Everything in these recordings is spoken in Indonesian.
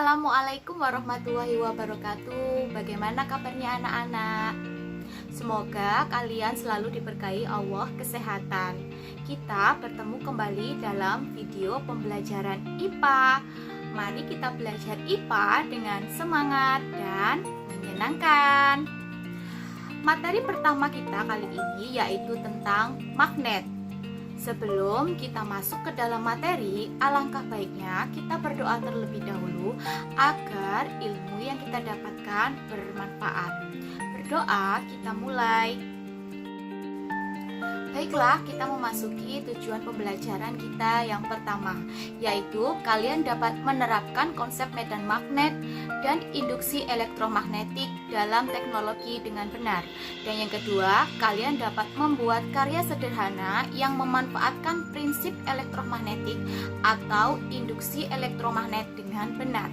Assalamualaikum warahmatullahi wabarakatuh. Bagaimana kabarnya anak-anak? Semoga kalian selalu diberkahi Allah kesehatan. Kita bertemu kembali dalam video pembelajaran IPA. Mari kita belajar IPA dengan semangat dan menyenangkan. Materi pertama kita kali ini yaitu tentang magnet. Sebelum kita masuk ke dalam materi, alangkah baiknya kita berdoa terlebih dahulu agar ilmu yang kita dapatkan bermanfaat. Berdoa, kita mulai. Baiklah, kita memasuki tujuan pembelajaran kita yang pertama, yaitu kalian dapat menerapkan konsep medan magnet dan induksi elektromagnetik dalam teknologi dengan benar. Dan yang kedua, kalian dapat membuat karya sederhana yang memanfaatkan prinsip elektromagnetik atau induksi elektromagnet dengan benar.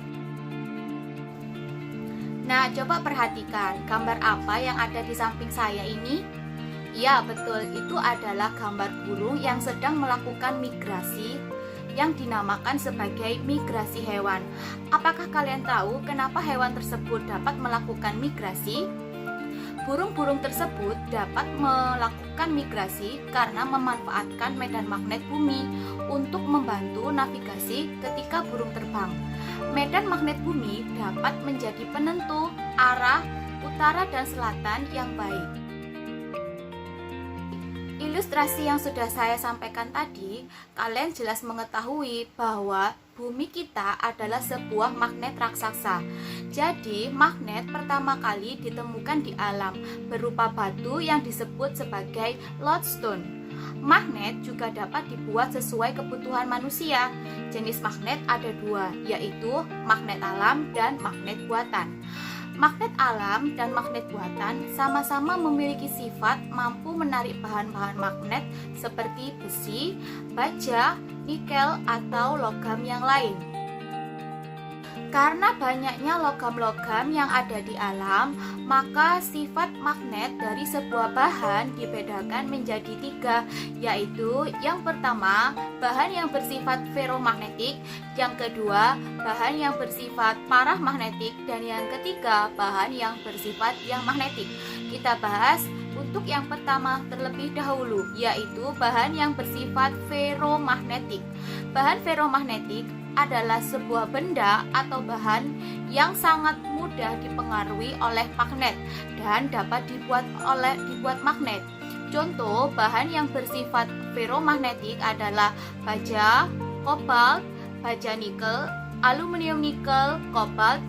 Nah, coba perhatikan gambar apa yang ada di samping saya ini. Ya, betul, itu adalah gambar burung yang sedang melakukan migrasi yang dinamakan sebagai migrasi hewan. Apakah kalian tahu kenapa hewan tersebut dapat melakukan migrasi? Burung-burung tersebut dapat melakukan migrasi karena memanfaatkan medan magnet bumi untuk membantu navigasi ketika burung terbang. Medan magnet bumi dapat menjadi penentu arah utara dan selatan yang baik. Ilustrasi yang sudah saya sampaikan tadi, kalian jelas mengetahui bahwa bumi kita adalah sebuah magnet raksasa. Jadi, magnet pertama kali ditemukan di alam berupa batu yang disebut sebagai lodestone. Magnet juga dapat dibuat sesuai kebutuhan manusia. Jenis magnet ada dua, yaitu magnet alam dan magnet buatan. Magnet alam dan magnet buatan sama-sama memiliki sifat mampu menarik bahan-bahan magnet seperti besi, baja, nikel, atau logam yang lain. Karena banyaknya logam-logam yang ada di alam, maka sifat magnet dari sebuah bahan dibedakan menjadi tiga, yaitu yang pertama, bahan yang bersifat ferromagnetik, yang kedua, bahan yang bersifat paramagnetik, dan yang ketiga, bahan yang bersifat yang magnetik. Kita bahas untuk yang pertama terlebih dahulu, yaitu bahan yang bersifat ferromagnetik. Bahan ferromagnetik adalah sebuah benda atau bahan yang sangat mudah dipengaruhi oleh magnet dan dapat dibuat magnet. Contoh bahan yang bersifat ferromagnetik adalah baja, kobalt, baja nikel, aluminium nikel, kobalt,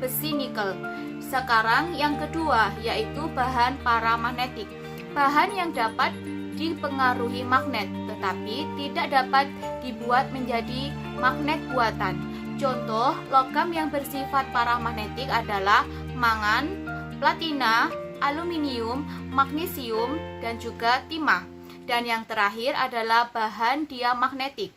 besi nikel. Sekarang yang kedua yaitu bahan paramagnetik. Bahan yang dapat dipengaruhi magnet tetapi tidak dapat dibuat menjadi magnet buatan. Contoh logam yang bersifat paramagnetik adalah mangan, platina, aluminium, magnesium, dan juga timah. Dan yang terakhir adalah bahan diamagnetik.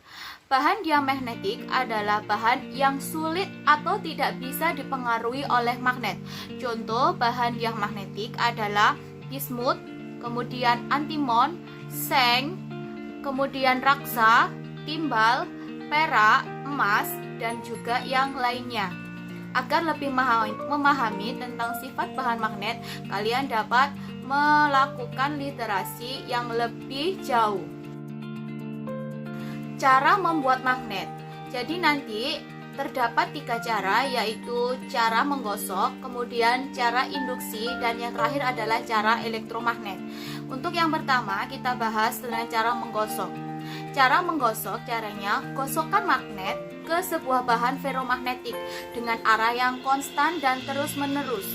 Bahan diamagnetik adalah bahan yang sulit atau tidak bisa dipengaruhi oleh magnet. Contoh bahan diamagnetik adalah bismut, kemudian antimon, seng, kemudian raksa, timbal, perak, emas, dan juga yang lainnya. Agar lebih memahami tentang sifat bahan magnet, kalian dapat melakukan literasi yang lebih jauh. Cara membuat magnet. Jadi nanti terdapat tiga cara, yaitu cara menggosok, kemudian cara induksi, dan yang terakhir adalah cara elektromagnet. Untuk yang pertama kita bahas dengan cara menggosok. Cara menggosok caranya gosokkan magnet ke sebuah bahan ferromagnetik dengan arah yang konstan dan terus-menerus.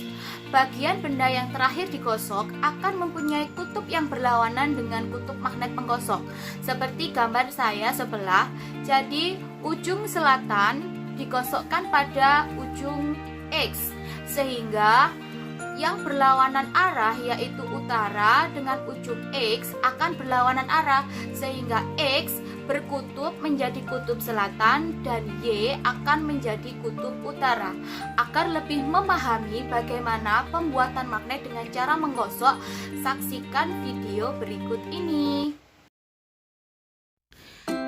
Bagian benda yang terakhir digosok akan mempunyai kutub yang berlawanan dengan kutub magnet penggosok. Seperti gambar saya sebelah, jadi ujung selatan digosokkan pada ujung X, sehingga yang berlawanan arah yaitu utara dengan ujung X akan berlawanan arah, sehingga X berkutub menjadi kutub selatan dan Y akan menjadi kutub utara. Agar lebih memahami bagaimana pembuatan magnet dengan cara menggosok, saksikan video berikut ini.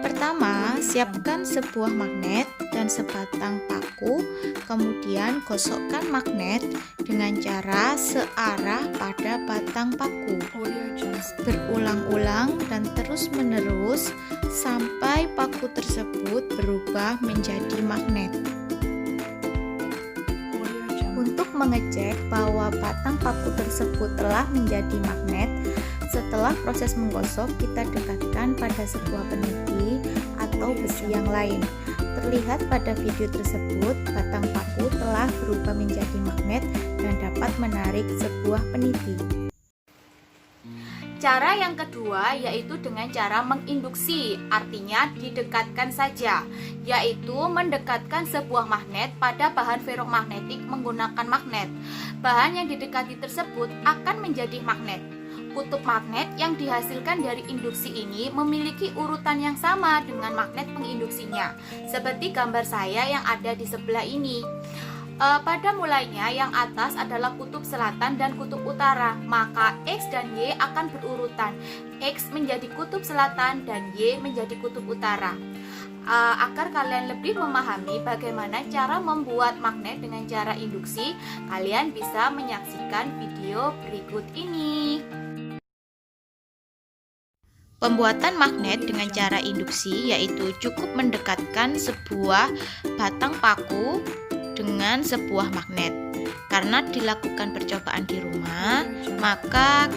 Pertama, Siapkan sebuah magnet dan sebatang paku, kemudian gosokkan magnet dengan cara searah pada batang paku. Berulang-ulang dan terus-menerus sampai paku tersebut berubah menjadi magnet. Untuk mengecek bahwa batang paku tersebut telah menjadi magnet, setelah proses menggosok, kita dekatkan pada sebuah peniti atau besi yang lain. Terlihat pada video tersebut, batang paku telah berubah menjadi magnet dan dapat menarik sebuah peniti. Cara yang kedua yaitu dengan cara menginduksi, artinya didekatkan saja, yaitu mendekatkan sebuah magnet pada bahan ferromagnetik menggunakan magnet. Bahan yang didekati tersebut akan menjadi magnet. Kutub magnet yang dihasilkan dari induksi ini memiliki urutan yang sama dengan magnet penginduksinya, seperti gambar saya yang ada di sebelah ini. Pada mulainya yang atas adalah kutub selatan dan kutub utara, maka X dan Y akan berurutan. X menjadi kutub selatan dan Y menjadi kutub utara. Agar kalian lebih memahami bagaimana cara membuat magnet dengan cara induksi, kalian bisa menyaksikan video berikut ini. Pembuatan magnet dengan cara induksi yaitu cukup mendekatkan sebuah batang paku dengan sebuah magnet. Karena dilakukan percobaan di rumah, maka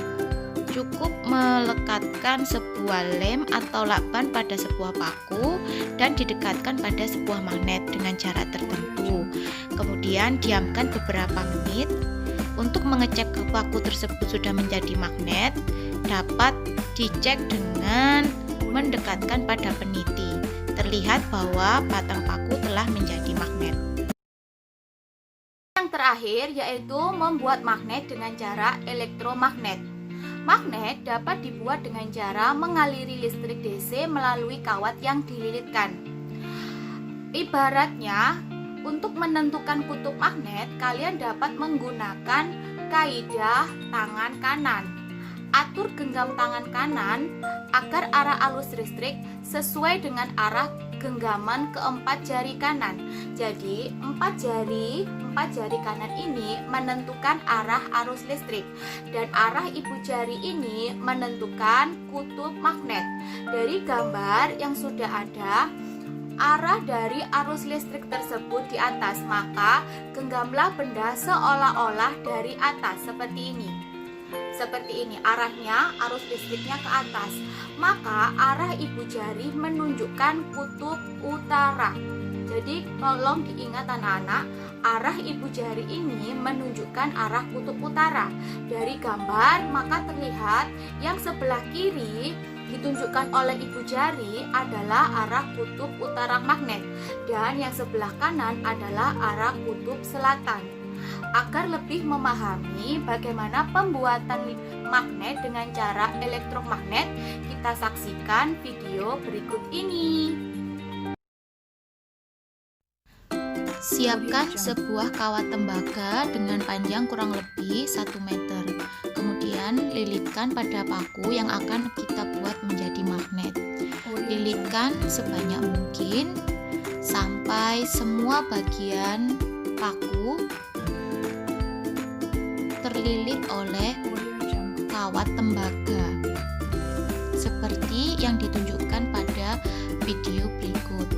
cukup melekatkan sebuah lem atau lakban pada sebuah paku dan didekatkan pada sebuah magnet dengan cara tertentu. Kemudian diamkan beberapa menit. Untuk mengecek paku tersebut sudah menjadi magnet, dapat dicek dengan mendekatkan pada peniti. Terlihat bahwa batang paku telah menjadi magnet. Yang terakhir yaitu membuat magnet dengan cara elektromagnet. Magnet dapat dibuat dengan cara mengaliri listrik DC melalui kawat yang dililitkan. Ibaratnya, untuk menentukan kutub magnet, kalian dapat menggunakan kaidah tangan kanan. Atur genggam tangan kanan agar arah arus listrik sesuai dengan arah genggaman keempat jari kanan. Jadi, empat jari kanan ini menentukan arah arus listrik dan arah ibu jari ini menentukan kutub magnet. Dari gambar yang sudah ada, arah dari arus listrik tersebut di atas, maka genggamlah benda seolah-olah dari atas seperti ini. Seperti ini arahnya, arus listriknya ke atas. Maka arah ibu jari menunjukkan kutub utara. Jadi tolong diingat anak-anak, arah ibu jari ini menunjukkan arah kutub utara. Dari gambar maka terlihat yang sebelah kiri ditunjukkan oleh ibu jari adalah arah kutub utara magnet dan yang sebelah kanan adalah arah kutub selatan. Agar lebih memahami bagaimana pembuatan magnet dengan cara elektromagnet, kita saksikan video berikut ini. Siapkan sebuah kawat tembaga dengan panjang kurang lebih 1 meter. Kemudian lilitkan pada paku yang akan kita buat menjadi magnet. Lilitkan sebanyak mungkin sampai semua bagian paku terlilit oleh kawat tembaga seperti yang ditunjukkan pada video berikut.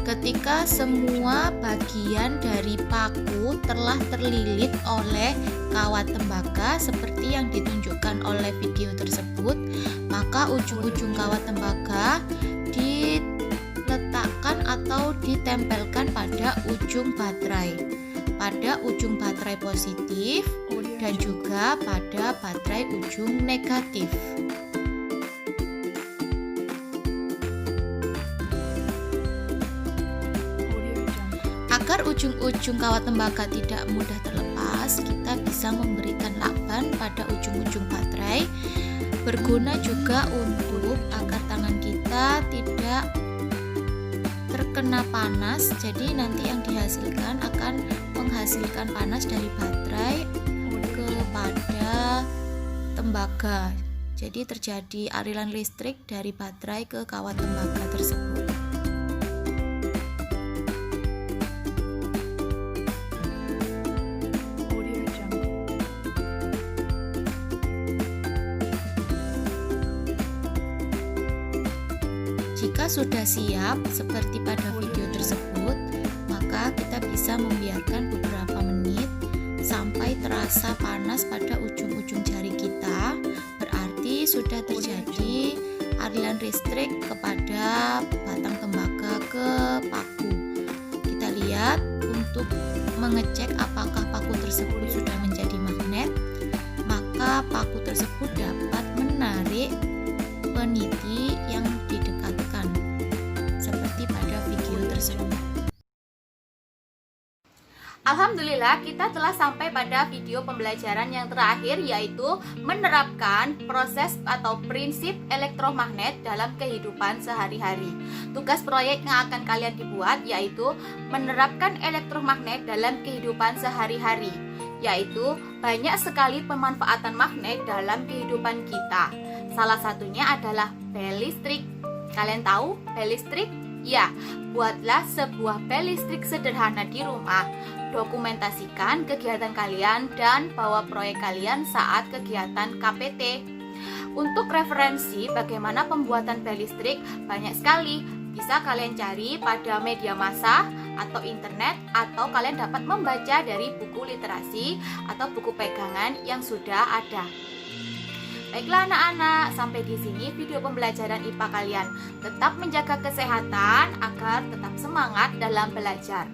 Ketika semua bagian dari paku telah terlilit oleh kawat tembaga seperti yang ditunjukkan oleh video tersebut, maka ujung-ujung kawat tembaga diletakkan atau ditempelkan pada ujung baterai. Pada ujung baterai positif dan juga pada baterai ujung negatif. Agar ujung-ujung kawat tembaga tidak mudah terlepas, kita bisa memberikan lakban pada ujung-ujung baterai. Berguna juga untuk agar tangan kita tidak terkena panas, jadi nanti yang dihasilkan akan menghasilkan panas dari baterai kepada tembaga. Jadi terjadi aliran listrik dari baterai ke kawat tembaga tersebut. Jika sudah siap seperti pada video tersebut, maka kita bisa membiarkan beberapa menit sampai terasa panas pada ujung-ujung jari kita. Berarti sudah terjadi aliran listrik kepada batang tembaga ke paku. Kita lihat untuk mengecek apakah paku tersebut sudah menjadi magnet, maka paku tersebut dapat menarik peniti yang didekatkan seperti pada video tersebut. Alhamdulillah, kita telah sampai pada video pembelajaran yang terakhir, yaitu menerapkan proses atau prinsip elektromagnet dalam kehidupan sehari-hari. Tugas proyek yang akan kalian dibuat yaitu menerapkan elektromagnet dalam kehidupan sehari-hari, yaitu banyak sekali pemanfaatan magnet dalam kehidupan kita. Salah satunya adalah bel listrik. Kalian tahu bel listrik? Ya, buatlah sebuah bel listrik sederhana di rumah. Dokumentasikan kegiatan kalian dan bawa proyek kalian saat kegiatan KPT. Untuk referensi bagaimana pembuatan bel listrik banyak sekali. Bisa kalian cari pada media massa atau internet, atau kalian dapat membaca dari buku literasi atau buku pegangan yang sudah ada. Baiklah anak-anak, sampai di sini video pembelajaran IPA kalian. Tetap menjaga kesehatan agar tetap semangat dalam belajar.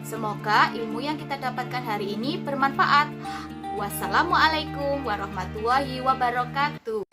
Semoga ilmu yang kita dapatkan hari ini bermanfaat. Wassalamualaikum warahmatullahi wabarakatuh.